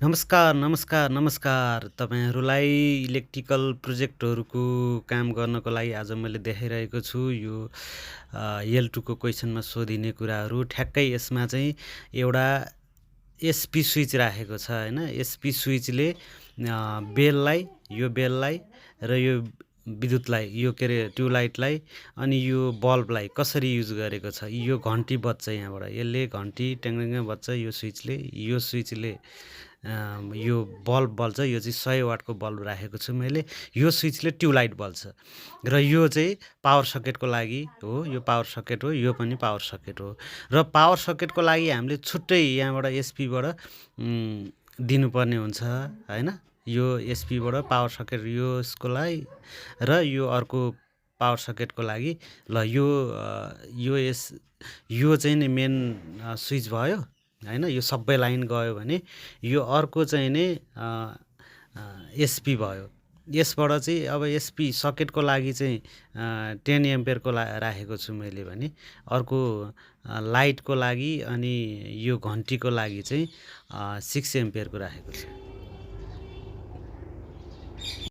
नमस्कार, नमस्कार, नमस्कार। तपाईहरुलाई इलेक्ट्रिकल प्रोजेक्टहरुको काम गर्नको लागि आज मैले देखाइरहेको छु। यो L2 को क्वेशनमा सोधिने कुराहरु ठ्याक्कै यसमा चाहिँ एउटा एसपी स्विच राखेको छ हैन। एसपी स्विचले बेललाई र यो विद्युतलाई यो के रे ट्युबलाइटलाई अनि यो बल्बलाई कसरी युज गरेको छ। यो घण्टी बज्छ यहाँबाट। यसले घण्टी ट्याङट्याङ बज्छ यो स्विचले यो बल्ब बल्छ। यो चाहिँ 100 वाटको बल्ब राखेको छु मैले। यो स्विचले ट्युबलाइट बल्छ र यो चाहिँ पावर सकेटको लागि हो। यो पावर सकेट हो, यो पनि पावर सकेट हो। र पावर सकेटको लागि हामीले छुट्टै यहाँबाट एसपी बाट दिनुपर्ने हुन्छ हैन। यो एसपी बाट पावर सकेट यसको लागि र यो अर्को पावर सकेटको लागि ल यो चाहिँ नि मेन स्विच भयो हैन। यो सबै लाइन गयो भने यो अर्को चाहिँ नि एसपी भयो। यसबाट चाहिँ अब एसपी सकेटको लागि चाहिँ 10 एम्पियरको राखेको छु मैले भने अर्को लाइटको लागि अनि यो घण्टीको लागि चाहिँ 6 एम्पियरको राखेको छु।